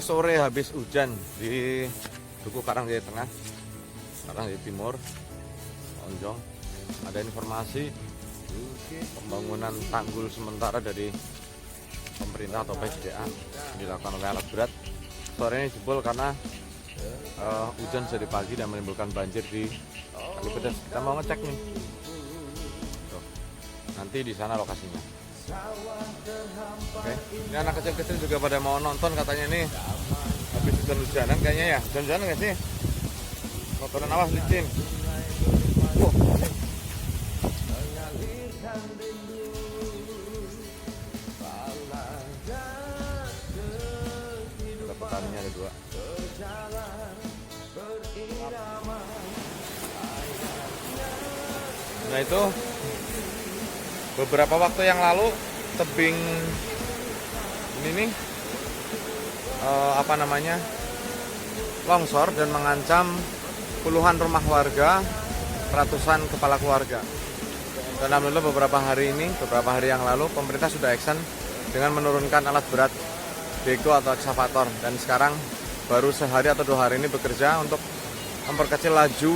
sore habis hujan di Duku Karangjati Tengah, Karangjati Timur, Onjong. Ada informasi pembangunan tanggul sementara dari pemerintah atau PSDA dilakukan oleh alat berat. Sore ini jebol karena hujan dari pagi dan menimbulkan banjir di Kalipedes. Kita mau ngecek nih. Tuh, nanti di sana lokasinya. Oke, ini anak kecil-kecil juga pada mau nonton katanya nih. Habis hujan-hujanan kayaknya ya. Hujan-hujanan nggak sih? Kotoran awas licin. Ada petaninya ada dua. Nah itu beberapa waktu yang lalu tebing ini nih longsor dan mengancam puluhan rumah warga, ratusan kepala keluarga. Dan alhamdulillah beberapa hari yang lalu pemerintah sudah action dengan menurunkan alat berat bego atau eksavator, dan sekarang baru sehari atau 2 hari ini bekerja untuk memperkecil laju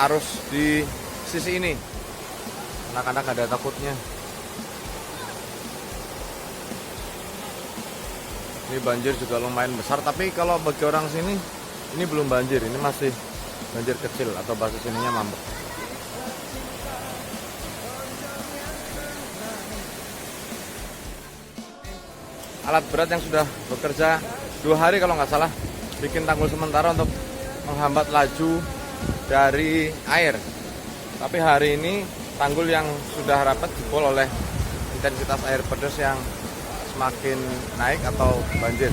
arus di sisi ini. Anak-anak ada takutnya. Ini banjir juga lumayan besar, tapi kalau bagi orang sini ini belum banjir, ini masih banjir kecil atau bahasa sininya mambek. Alat berat yang sudah bekerja 2 hari kalau nggak salah, bikin tanggul sementara untuk menghambat laju dari air. Tapi hari ini tanggul yang sudah rapat jebol oleh intensitas air pedas yang semakin naik atau banjir.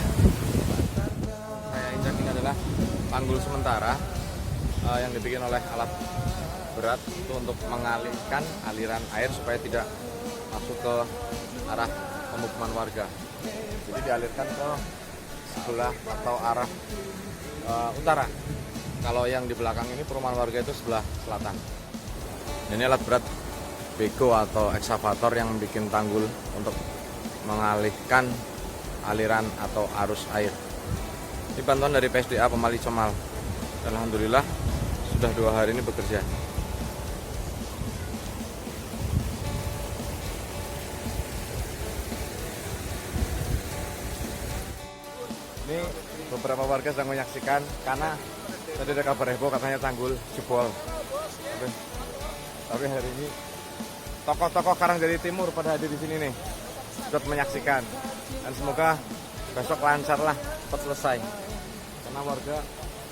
Saya injak ini adalah tanggul sementara yang dibikin oleh alat berat itu untuk mengalihkan aliran air supaya tidak masuk ke arah pemukiman warga. Jadi dialirkan ke sebelah atau arah utara. Kalau yang di belakang ini perumahan warga itu sebelah selatan. Ini alat berat bego atau eksavator yang bikin tanggul untuk mengalihkan aliran atau arus air. Ini bantuan dari PSDA Pemali Comal. Alhamdulillah sudah 2 hari ini bekerja. Ini beberapa warga sedang menyaksikan karena tadi ada kabar heboh katanya tanggul jebol. Tapi hari ini tokoh-tokoh Karangjati Timur pada hadir di sini nih, sudah menyaksikan, dan semoga besok lancar lah, cepat selesai. Karena warga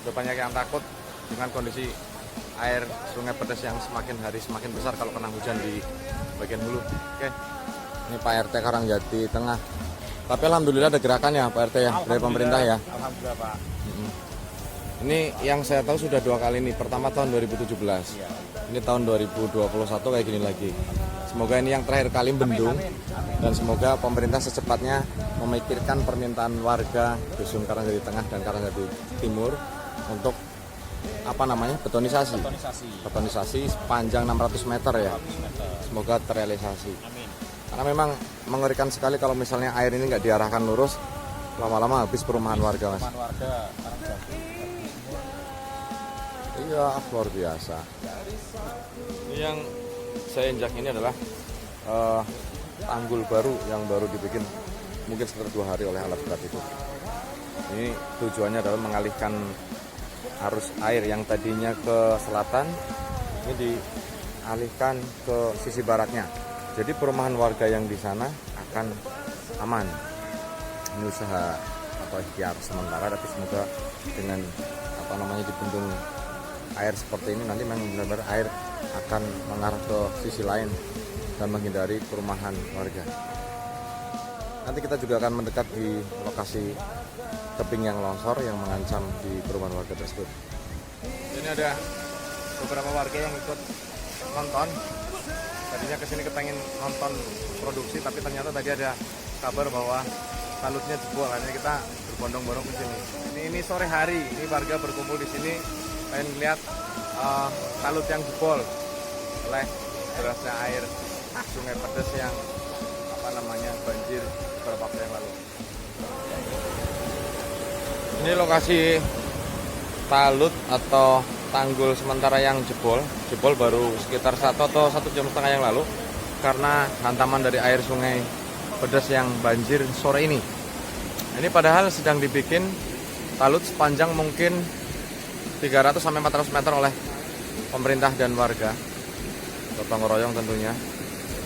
sudah banyak yang takut dengan kondisi air Sungai Pedes yang semakin hari semakin besar kalau kena hujan di bagian hulu. Oke, ini Pak RT Karangjati Tengah. Tapi alhamdulillah ada gerakan ya Pak RT ya dari pemerintah ya. Alhamdulillah Pak. Ini yang saya tahu sudah 2 kali nih. Pertama tahun 2017. Iya. Ini tahun 2021 kayak gini lagi. Semoga ini yang terakhir kali bendung. Dan semoga pemerintah secepatnya memikirkan permintaan warga Dusun Karangjati Tengah dan Karangjati Timur untuk betonisasi sepanjang 600 meter ya. Semoga terrealisasi. Amin. Karena memang mengerikan sekali kalau misalnya air ini nggak diarahkan lurus, lama-lama habis perumahan warga, Mas. Perumahan warga Karangjati. Iya, luar biasa. Ini yang saya injak ini adalah tanggul baru yang baru dibikin mungkin sekitar 2 hari oleh alat berat itu. Ini tujuannya adalah mengalihkan arus air yang tadinya ke selatan, ini dialihkan ke sisi baratnya. Jadi perumahan warga yang di sana akan aman. Ini usaha atau ikhtiar sementara, tapi semoga dengan dibendung air seperti ini nanti memang benar-benar air akan mengarah ke sisi lain dan menghindari perumahan warga. Nanti kita juga akan mendekat di lokasi tebing yang longsor yang mengancam di perumahan warga tersebut. Ini ada beberapa warga yang ikut nonton. Tadinya kesini kepengen nonton produksi, tapi ternyata tadi ada kabar bahwa talutnya jebol. Akhirnya kita berbondong-bondong ke sini. Ini sore hari, ini warga berkumpul di sini pengen lihat talut yang jebol oleh derasnya air Sungai Pedes yang banjir beberapa waktu yang lalu. Ini lokasi talut atau tanggul sementara yang jebol baru sekitar 1 atau 1,5 jam yang lalu karena hantaman dari air sungai Pedes yang banjir sore ini. Ini padahal sedang dibikin talut sepanjang mungkin 300 sampai 400 meter oleh pemerintah dan warga, gotong royong tentunya.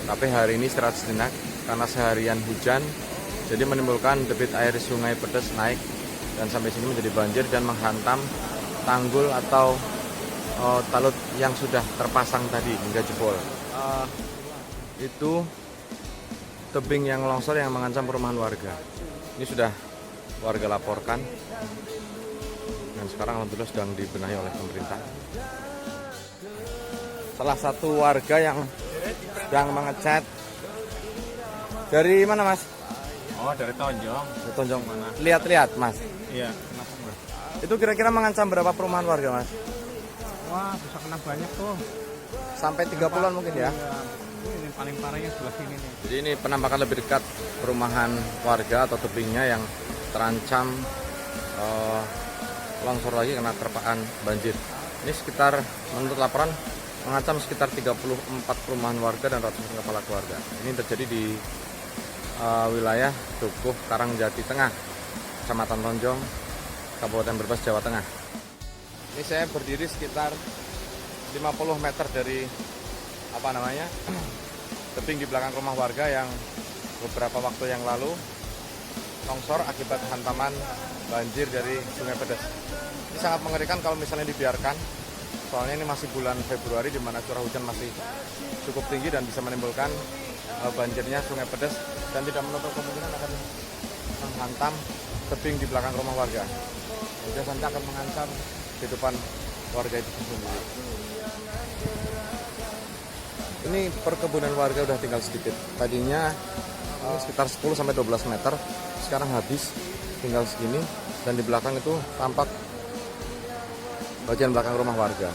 Tapi hari ini istirahat sejenak karena seharian hujan, jadi menimbulkan debit air sungai Pedes naik dan sampai sini menjadi banjir dan menghantam tanggul atau talut yang sudah terpasang tadi hingga jebol. Itu tebing yang longsor yang mengancam perumahan warga. Ini sudah warga laporkan dan sekarang alhamdulillah sedang dibenahi oleh pemerintah. Salah satu warga yang sedang mengecat. Dari mana, Mas? Oh, dari Tonjong. Dari Tonjong. Mana? Lihat-lihat, Mas. Iya, kenapa Mas? Itu kira-kira mengancam berapa perumahan warga, Mas? Wah, bisa kena banyak tuh. Sampai 30-an mungkin ya. Iya. Ini paling parahnya sebelah sini nih. Jadi ini penampakan lebih dekat perumahan warga atau tebingnya yang terancam longsor lagi karena terpaan banjir. Ini sekitar menurut laporan mengancam sekitar 34 perumahan warga dan ratusan kepala keluarga. Ini terjadi di wilayah Dukuh Karangjati Tengah, Kecamatan Tonjong, Kabupaten Brebes, Jawa Tengah. Ini saya berdiri sekitar 50 meter dari tebing di belakang rumah warga yang beberapa waktu yang lalu longsor akibat hantaman banjir dari Sungai Pedes. Ini sangat mengerikan kalau misalnya dibiarkan, soalnya ini masih bulan Februari di mana curah hujan masih cukup tinggi dan bisa menimbulkan banjirnya Sungai Pedes dan tidak menutup kemungkinan akan menghantam tebing di belakang rumah warga. Sudah sangat akan mengancam kehidupan warga itu sendiri. Ini perkebunan warga udah tinggal sedikit. Tadinya sekitar 10 sampai 12 meter, sekarang habis tinggal segini dan di belakang itu tampak bagian belakang rumah warga.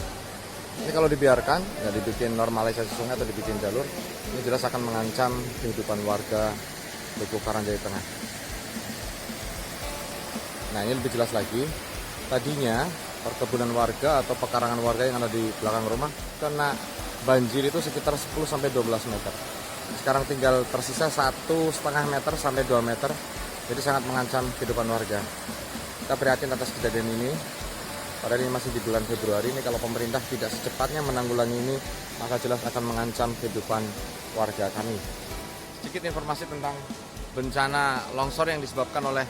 Ini kalau dibiarkan, ya dibikin normalisasi sungai atau dibikin jalur, ini jelas akan mengancam kehidupan warga Dukuh Karangjati Tengah. Nah, ini lebih jelas lagi. Tadinya perkebunan warga atau pekarangan warga yang ada di belakang rumah kena banjir itu sekitar 10 sampai 12 meter. Sekarang tinggal tersisa 1,5 meter sampai 2 meter. Jadi sangat mengancam kehidupan warga. Kita prihatin atas kejadian ini. Padahal ini masih di bulan Februari. Ini kalau pemerintah tidak secepatnya menanggulangi ini, maka jelas akan mengancam kehidupan warga kami. Sedikit informasi tentang bencana longsor yang disebabkan oleh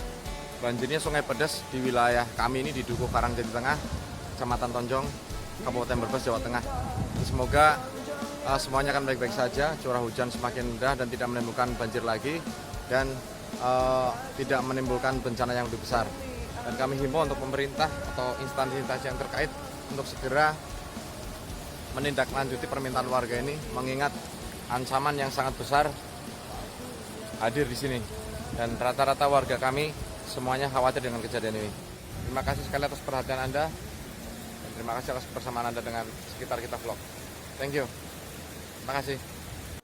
banjirnya Sungai Pedes di wilayah kami ini di Dukuh Karangjati Tengah, Kecamatan Tonjong, Kabupaten Brebes, Jawa Tengah. Semoga semuanya akan baik-baik saja, curah hujan semakin rendah dan tidak menimbulkan banjir lagi dan tidak menimbulkan bencana yang lebih besar. Dan kami himbau untuk pemerintah atau instansi-instansi yang terkait untuk segera menindaklanjuti permintaan warga ini, mengingat ancaman yang sangat besar hadir di sini. Dan rata-rata warga kami semuanya khawatir dengan kejadian ini. Terima kasih sekali atas perhatian Anda. Terima kasih atas kebersamaan Anda dengan Sekitar Kita Vlog. Thank you. Terima kasih.